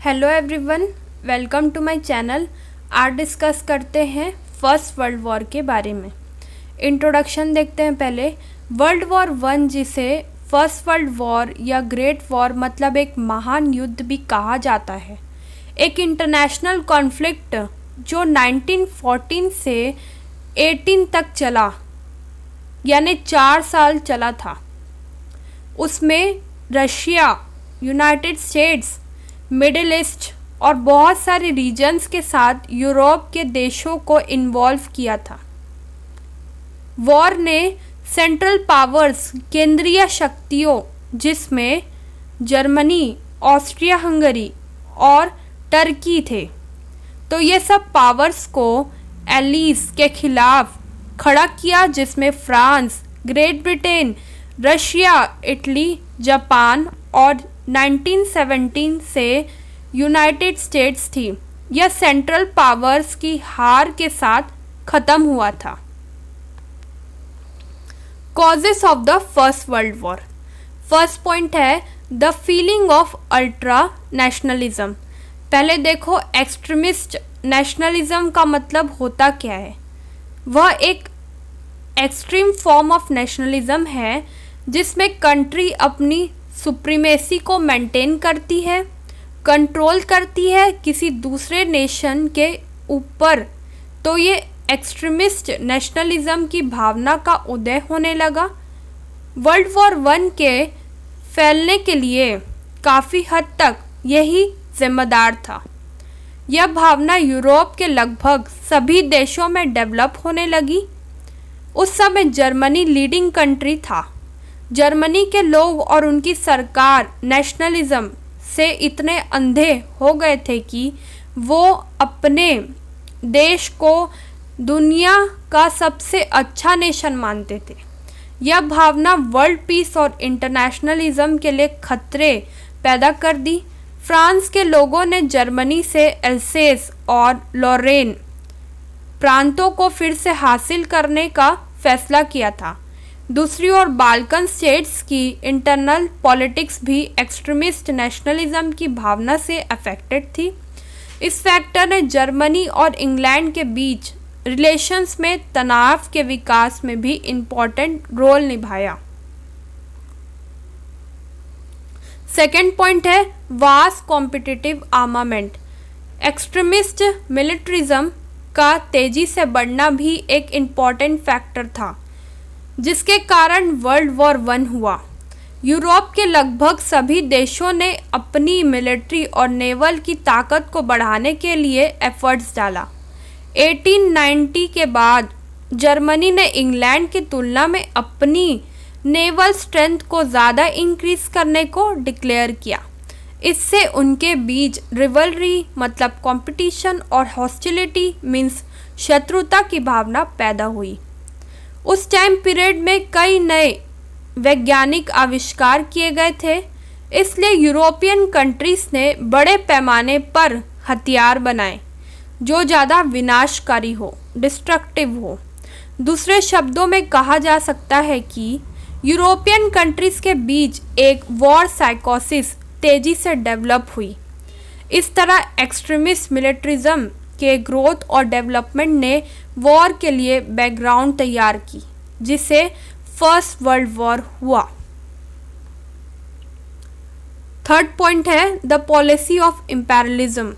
Hello everyone, welcome to my channel. आज discuss करते हैं फर्स्ट वर्ल्ड वॉर के बारे में। इंट्रोडक्शन देखते हैं पहले। वर्ल्ड वॉर वन, जिसे फर्स्ट वर्ल्ड वॉर या ग्रेट वॉर मतलब एक महान युद्ध भी कहा जाता है, एक इंटरनेशनल कॉन्फ्लिक्ट जो 1914 से 18 तक चला, यानी 4 साल चला था। उसमें Russia, United states, middle east और बहुत सारे रीजन्स के साथ यूरोप के देशों को इन्वॉल्व किया था। वॉर ने सेंट्रल पावर्स, केंद्रीय शक्तियों जिसमें जर्मनी, ऑस्ट्रिया हंगरी और टर्की थे, तो ये सब पावर्स को एलीज के खिलाफ खड़ा किया, जिसमें France, great Britain, Russia, Italy, Japan और 1917 से यूनाइटेड स्टेट्स थी। यह सेंट्रल पावर्स की हार के साथ खत्म हुआ था। Causes of the first world war. First point है the feeling of ultra nationalism. पहले देखो, एक्सट्रीमिस्ट नेशनलिज्म का मतलब होता क्या है। वह एक एक्सट्रीम फॉर्म ऑफ नेशनलिज्म है जिसमें कंट्री अपनी सुप्रीमेसी को मेंटेन करती है, कंट्रोल करती है किसी दूसरे नेशन के ऊपर। तो ये एक्सट्रीमिस्ट नेशनलिज्म की भावना का उदय होने लगा। वर्ल्ड वॉर वन के फैलने के लिए काफ़ी हद तक यही जिम्मेदार था। यह भावना यूरोप के लगभग सभी देशों में डेवलप होने लगी। उस समय जर्मनी लीडिंग कंट्री था। जर्मनी के लोग और उनकी सरकार नेशनलिज्म से इतने अंधे हो गए थे कि वो अपने देश को दुनिया का सबसे अच्छा नेशन मानते थे। यह भावना वर्ल्ड पीस और इंटरनेशनलिज्म के लिए खतरे पैदा कर दी। फ्रांस के लोगों ने जर्मनी से एल्सेस और लॉरेन प्रांतों को फिर से हासिल करने का फैसला किया था। दूसरी ओर बाल्कन स्टेट्स की इंटरनल पॉलिटिक्स भी एक्सट्रीमिस्ट नेशनलिज्म की भावना से अफेक्टेड थी। इस फैक्टर ने जर्मनी और इंग्लैंड के बीच रिलेशंस में तनाव के विकास में भी इम्पोर्टेंट रोल निभाया। सेकेंड पॉइंट है vast competitive armament. Extremist militarism का तेजी से बढ़ना भी एक इम्पॉर्टेंट फैक्टर था जिसके कारण वर्ल्ड वॉर वन हुआ। यूरोप के लगभग सभी देशों ने अपनी मिलिट्री और नेवल की ताकत को बढ़ाने के लिए एफर्ट्स डाला। 1890 के बाद जर्मनी ने इंग्लैंड की तुलना में अपनी नेवल स्ट्रेंथ को ज़्यादा इंक्रीज करने को डिक्लेयर किया। इससे उनके बीच रिवलरी मतलब कंपटीशन और हॉस्टिलिटी मीन्स शत्रुता की भावना पैदा हुई। उस टाइम पीरियड में कई नए वैज्ञानिक आविष्कार किए गए थे, इसलिए यूरोपियन कंट्रीज ने बड़े पैमाने पर हथियार बनाए जो ज़्यादा विनाशकारी हो, डिस्ट्रक्टिव हो। दूसरे शब्दों में कहा जा सकता है कि यूरोपियन कंट्रीज के बीच एक वॉर साइकोसिस तेज़ी से डेवलप हुई। इस तरह एक्सट्रीमिस्ट मिलिट्रिज्म के ग्रोथ और डेवलपमेंट ने वॉर के लिए बैकग्राउंड तैयार की, जिसे फर्स्ट वर्ल्ड वॉर हुआ। थर्ड पॉइंट है the policy of imperialism.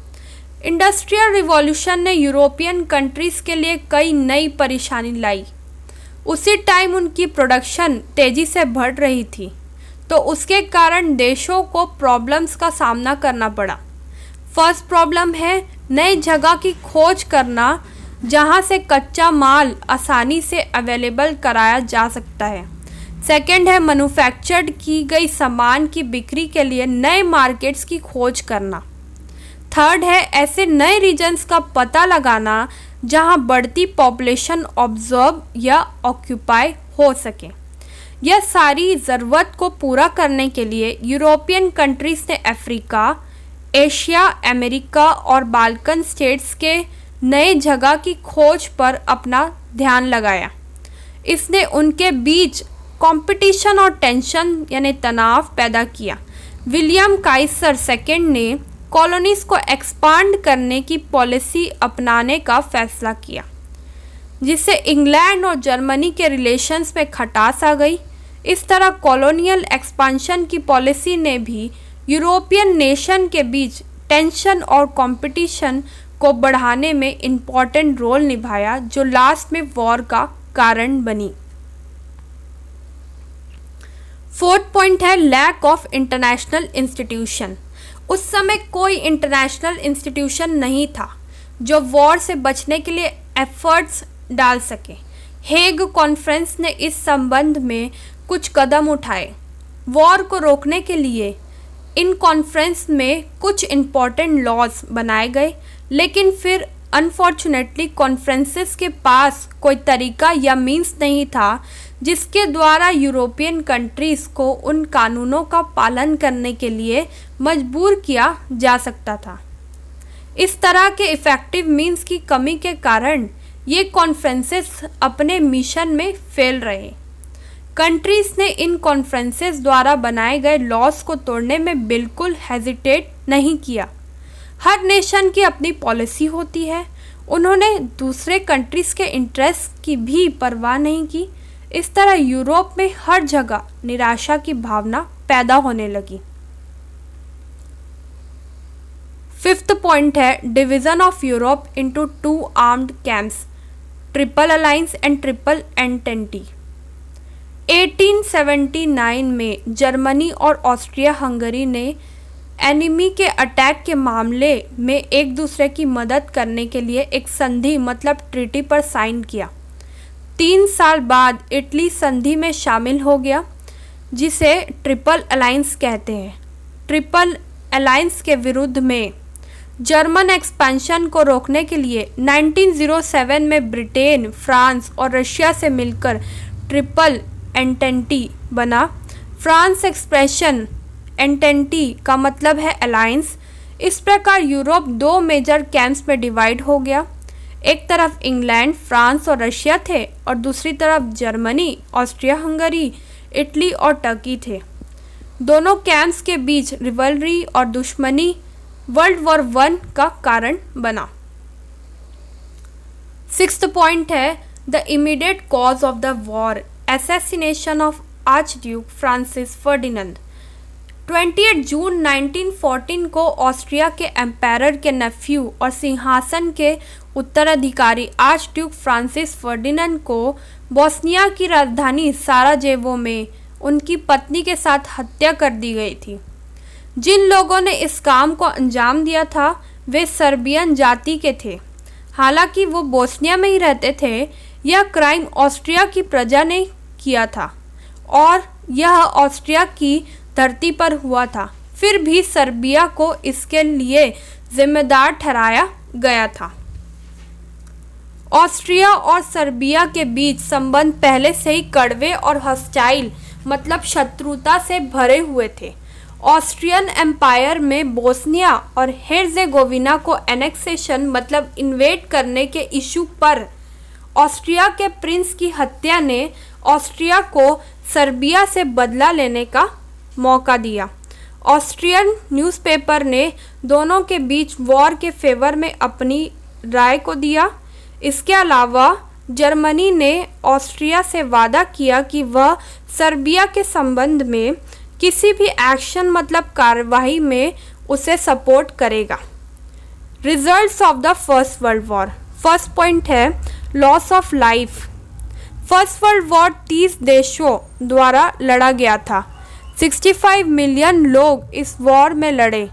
Industrial revolution ने यूरोपियन कंट्रीज के लिए कई नई परेशानी लाई। उसी टाइम उनकी प्रोडक्शन तेजी से बढ़ रही थी, तो उसके कारण देशों को प्रॉब्लम्स का सामना करना पड़ा। फर्स्ट प्रॉब्लम है नई जगह की खोज करना जहां से कच्चा माल आसानी से अवेलेबल कराया जा सकता है। सेकंड है मैन्युफैक्चर्ड की गई सामान की बिक्री के लिए नए मार्केट्स की खोज करना। थर्ड है ऐसे नए रीजन्स का पता लगाना जहां बढ़ती पॉपुलेशन ऑब्जर्व या ऑक्यूपाई हो सके। यह सारी ज़रूरत को पूरा करने के लिए यूरोपियन कंट्रीज ने अफ्रीका, एशिया, अमेरिका और बाल्कन स्टेट्स के नए जगह की खोज पर अपना ध्यान लगाया। इसने उनके बीच कंपटीशन और टेंशन यानी तनाव पैदा किया। विलियम काइसर सेकेंड ने कॉलोनीज को एक्सपांड करने की पॉलिसी अपनाने का फैसला किया, जिससे इंग्लैंड और जर्मनी के रिलेशंस में खटास आ गई। इस तरह कॉलोनियल एक्सपांशन की पॉलिसी ने भी यूरोपियन नेशन के बीच टेंशन और कंपटीशन को बढ़ाने में इम्पॉर्टेंट रोल निभाया, जो लास्ट में वॉर का कारण बनी। फोर्थ पॉइंट है लैक ऑफ इंटरनेशनल इंस्टीट्यूशन। उस समय कोई इंटरनेशनल इंस्टीट्यूशन नहीं था जो वॉर से बचने के लिए एफर्ट्स डाल सके। हेग कॉन्फ्रेंस ने इस संबंध में कुछ कदम उठाए। वॉर को रोकने के लिए इन कॉन्फ्रेंस में कुछ इम्पॉर्टेंट लॉज बनाए गए, लेकिन फिर अनफॉर्चुनेटली कॉन्फ्रेंसेस के पास कोई तरीका या मीन्स नहीं था जिसके द्वारा यूरोपियन कंट्रीज़ को उन कानूनों का पालन करने के लिए मजबूर किया जा सकता था। इस तरह के इफ़ेक्टिव मीन्स की कमी के कारण ये कॉन्फ्रेंसेस अपने मिशन में फेल रहे। कंट्रीज़ ने इन कॉन्फ्रेंसेस द्वारा बनाए गए लॉज को तोड़ने में बिल्कुल हेजिटेट नहीं किया। हर नेशन की अपनी पॉलिसी होती है। उन्होंने दूसरे कंट्रीज़ के इंटरेस्ट की भी परवाह नहीं की। इस तरह यूरोप में हर जगह निराशा की भावना पैदा होने लगी। फिफ्थ पॉइंट है division of Europe into two armed camps, triple alliance and triple entente. 1879 में जर्मनी और ऑस्ट्रिया हंगरी ने एनिमी के अटैक के मामले में एक दूसरे की मदद करने के लिए एक संधि मतलब ट्रीटी पर साइन किया। 3 साल बाद इटली संधि में शामिल हो गया, जिसे ट्रिपल अलायंस कहते हैं। ट्रिपल अलायंस के विरुद्ध में जर्मन एक्सपेंशन को रोकने के लिए 1907 में ब्रिटेन, फ्रांस और रशिया से मिलकर ट्रिपल एंटेंटी बना। फ्रांस एक्सप्रेशन एंटेंटी का मतलब है अलायंस। इस प्रकार यूरोप 2 मेजर कैंप्स में डिवाइड हो गया। एक तरफ इंग्लैंड, फ्रांस और रशिया थे और दूसरी तरफ जर्मनी, ऑस्ट्रिया हंगरी, इटली और टर्की थे। दोनों कैंप्स के बीच रिवलरी और दुश्मनी वर्ल्ड वॉर 1 का कारण बना। सिक्स्थ पॉइंट है the immediate cause of the war, assassination of archduke Francis Ferdinand. 28 जून 1914 को ऑस्ट्रिया के एम्पायर के नेफ्यू और सिंहासन के उत्तराधिकारी आर्चड्यूक फ्रांसिस फर्डिनेंड को बोस्निया की राजधानी साराजेवो में उनकी पत्नी के साथ हत्या कर दी गई थी। जिन लोगों ने इस काम को अंजाम दिया था वे सर्बियन जाति के थे। हालांकि वो बोस्निया में ही रहते थे, यह क्राइम ऑस्ट्रिया की प्रजा ने किया था और यह ऑस्ट्रिया की धरती पर हुआ था। फिर भी सर्बिया को इसके लिए जिम्मेदार ठहराया गया था। ऑस्ट्रिया और सर्बिया के बीच संबंध पहले से ही कड़वे और हॉस्टाइल मतलब शत्रुता से भरे हुए थे। ऑस्ट्रियन एम्पायर में बोस्निया और हेर्जेगोविना को एनेक्सेशन मतलब इन्वेड करने के इशू पर ऑस्ट्रिया के प्रिंस की हत्या ने ऑस्ट्रिया को सर्बिया से बदला लेने का मौका दिया। ऑस्ट्रियन न्यूज़पेपर ने दोनों के बीच वॉर के फेवर में अपनी राय को दिया। इसके अलावा जर्मनी ने ऑस्ट्रिया से वादा किया कि वह सर्बिया के संबंध में किसी भी एक्शन मतलब कार्रवाई में उसे सपोर्ट करेगा। Results of the first world war. First point है loss of life. First world war 30 देशों द्वारा लड़ा गया था। 65 मिलियन लोग इस वॉर में लड़े।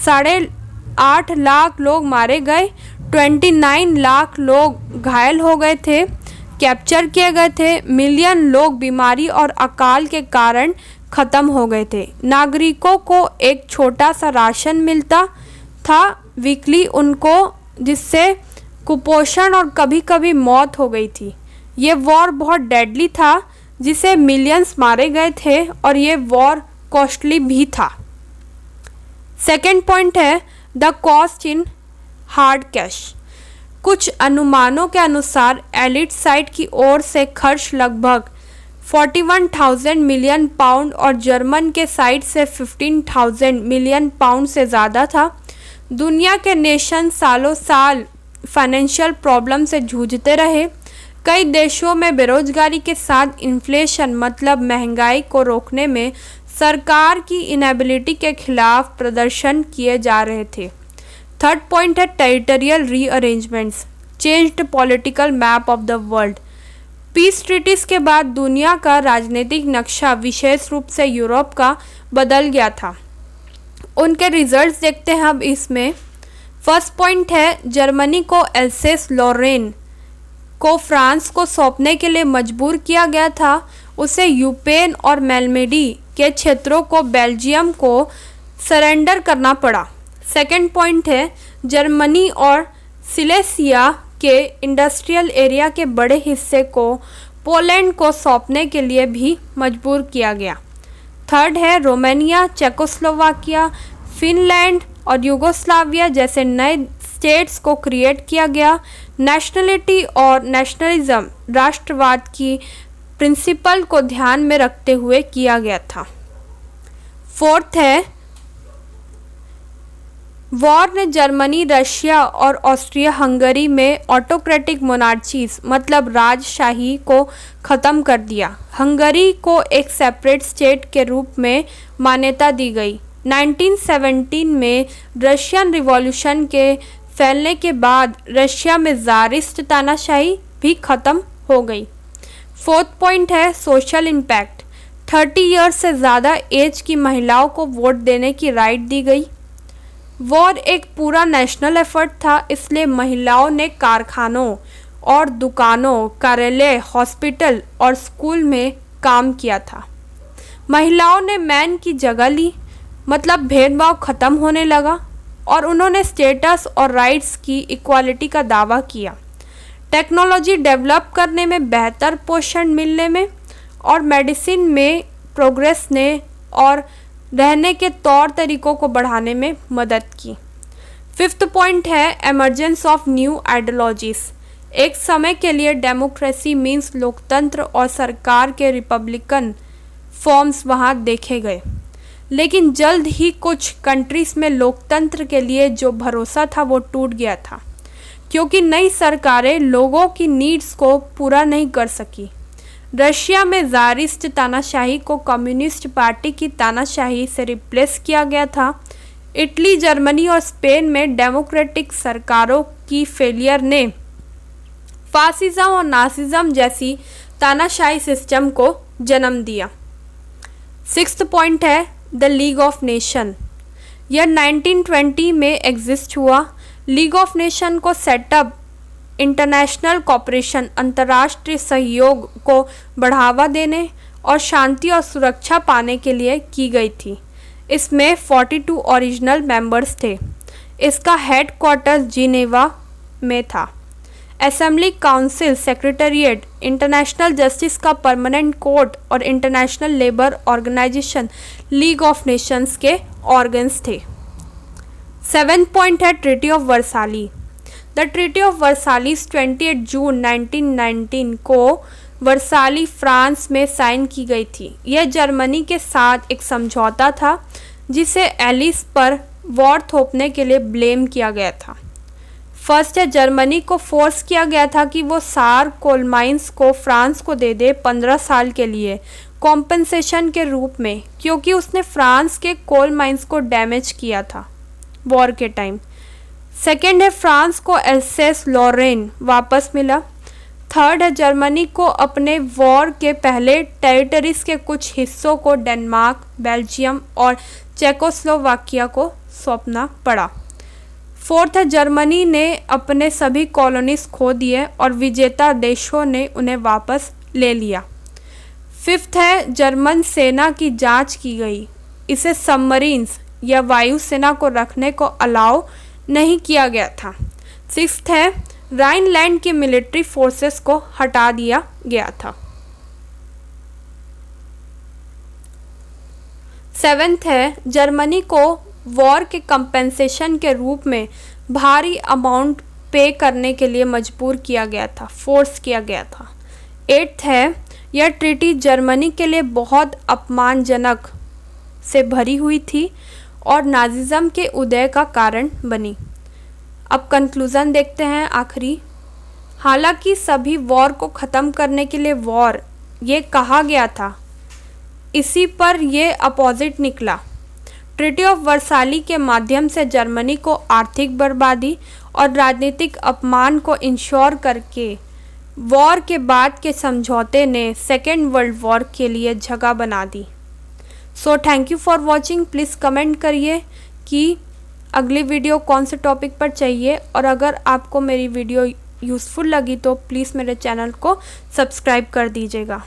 8.5 लाख लोग मारे गए, 29 लाख लोग घायल हो गए थे, कैप्चर किए गए थे। मिलियन लोग बीमारी और अकाल के कारण ख़त्म हो गए थे। नागरिकों को एक छोटा सा राशन मिलता था वीकली उनको, जिससे कुपोषण और कभी कभी मौत हो गई थी। ये वॉर बहुत डेडली था, जिसे मिलियंस मारे गए थे और ये वॉर कॉस्टली भी था। सेकेंड पॉइंट है the cost in hard cash. कुछ अनुमानों के अनुसार एलिट साइड की ओर से खर्च लगभग 41,000 मिलियन पाउंड और जर्मन के साइड से 15,000 मिलियन पाउंड से ज़्यादा था। दुनिया के नेशन सालों साल फाइनेंशियल प्रॉब्लम से जूझते रहे। कई देशों में बेरोजगारी के साथ इन्फ्लेशन मतलब महंगाई को रोकने में सरकार की इनेबिलिटी के खिलाफ प्रदर्शन किए जा रहे थे। थर्ड पॉइंट है territorial rearrangements changed political map of the world. Peace treaties के बाद दुनिया का राजनीतिक नक्शा विशेष रूप से यूरोप का बदल गया था। उनके रिजल्ट्स देखते हैं अब इसमें। फर्स्ट पॉइंट है जर्मनी को एल्सेस लॉरेन को फ्रांस को सौंपने के लिए मजबूर किया गया था। उसे यूपेन और मेलमेडी के क्षेत्रों को बेल्जियम को सरेंडर करना पड़ा। सेकेंड पॉइंट है जर्मनी और सिलेसिया के इंडस्ट्रियल एरिया के बड़े हिस्से को पोलैंड को सौंपने के लिए भी मजबूर किया गया। थर्ड है रोमानिया, चेकोस्लोवाकिया, फिनलैंड और यूगोस्लाविया जैसे नए स्टेट्स को क्रिएट किया गया। नेशनलिटी और नेशनलिज्म राष्ट्रवाद की प्रिंसिपल को ध्यान में रखते हुए किया गया था। फोर्थ है वॉर ने जर्मनी, रशिया और ऑस्ट्रिया हंगरी में ऑटोक्रेटिक मोनार्चीज मतलब राजशाही को ख़त्म कर दिया। हंगरी को एक सेपरेट स्टेट के रूप में मान्यता दी गई। 1917 में रशियन रिवॉल्यूशन के फैलने के बाद रशिया में ज़ारिस्ट तानाशाही भी ख़त्म हो गई। फोर्थ पॉइंट है सोशल इम्पैक्ट। 30 ईयर्स से ज़्यादा एज की महिलाओं को वोट देने की राइट दी गई। वॉर एक पूरा नेशनल एफर्ट था, इसलिए महिलाओं ने कारखानों और दुकानों, कार्यालय, हॉस्पिटल और स्कूल में काम किया था। महिलाओं ने मैन की जगह ली, मतलब भेदभाव ख़त्म होने लगा और उन्होंने स्टेटस और राइट्स की इक्वालिटी का दावा किया। टेक्नोलॉजी डेवलप करने में, बेहतर पोषण मिलने में और मेडिसिन में प्रोग्रेस ने और रहने के तौर तरीकों को बढ़ाने में मदद की। फिफ्थ पॉइंट है एमर्जेंस ऑफ न्यू आइडियोलॉजीज। एक समय के लिए डेमोक्रेसी मीन्स लोकतंत्र और सरकार के रिपब्लिकन फॉर्म्स वहाँ देखे गए, लेकिन जल्द ही कुछ कंट्रीज में लोकतंत्र के लिए जो भरोसा था वो टूट गया था, क्योंकि नई सरकारें लोगों की नीड्स को पूरा नहीं कर सकी। रशिया में ज़ारिस्ट तानाशाही को कम्युनिस्ट पार्टी की तानाशाही से रिप्लेस किया गया था। इटली, जर्मनी और स्पेन में डेमोक्रेटिक सरकारों की फेलियर ने फासिज्म और नासिज्म जैसी तानाशाही सिस्टम को जन्म दिया। सिक्स्थ पॉइंट है द लीग ऑफ नेशन। यह 1920 में एग्जिस्ट हुआ। लीग ऑफ नेशन को सेटअप इंटरनेशनल कॉपरेशन, अंतर्राष्ट्रीय सहयोग को बढ़ावा देने और शांति और सुरक्षा पाने के लिए की गई थी। इसमें 42 ओरिजिनल मेंबर्स थे। इसका हेडक्वार्टर्स जिनेवा में था। Assembly, council, secretariat, international justice का परमानेंट कोर्ट और international labour organisation league of nations के ऑर्गन्स थे। सेवेंथ पॉइंट है treaty of Versailles. The treaty of Versailles 28 जून 1919 को वर्साली, फ्रांस में साइन की गई थी। यह जर्मनी के साथ एक समझौता था जिसे एलिस पर वॉर थोपने के लिए ब्लेम किया गया था। फर्स्ट है जर्मनी को फोर्स किया गया था कि वो सार कोल माइंस को फ्रांस को दे दे 15 साल के लिए कॉम्पेंसेशन के रूप में, क्योंकि उसने फ्रांस के कोल माइंस को डैमेज किया था वॉर के टाइम। सेकेंड है फ्रांस को एल्सेस लॉरेन वापस मिला। थर्ड है जर्मनी को अपने वॉर के पहले टेरिटरीज के कुछ हिस्सों को डेनमार्क, बेल्जियम और चेकोस्लोवाकिया को सौंपना पड़ा। फोर्थ है जर्मनी ने अपने सभी कॉलोनीज खो दिए और विजेता देशों ने उन्हें वापस ले लिया। फिफ्थ है जर्मन सेना की जांच की गई। इसे सबमरीन्स या वायुसेना को रखने को अलाउ नहीं किया गया था। सिक्स्थ है राइनलैंड के मिलिट्री फोर्सेस को हटा दिया गया था। सेवेंथ है जर्मनी को वॉर के कंपेंसेशन के रूप में भारी अमाउंट पे करने के लिए मजबूर किया गया था, फोर्स किया गया था। एट्थ है यह ट्रीटी जर्मनी के लिए बहुत अपमानजनक से भरी हुई थी और नाजिज़्म के उदय का कारण बनी। अब कंक्लूज़न देखते हैं आखिरी। हालांकि सभी वॉर को ख़त्म करने के लिए वॉर ये कहा गया था, इसी पर यह अपोजिट निकला। ट्रीटी ऑफ वर्साली के माध्यम से जर्मनी को आर्थिक बर्बादी और राजनीतिक अपमान को इंश्योर करके वॉर के बाद के समझौते ने सेकेंड वर्ल्ड वॉर के लिए जगह बना दी। So thank you for watching. Please comment करिए कि अगली वीडियो कौन से टॉपिक पर चाहिए, और अगर आपको मेरी वीडियो यूज़फुल लगी तो प्लीज़ मेरे चैनल को सब्सक्राइब कर दीजिएगा।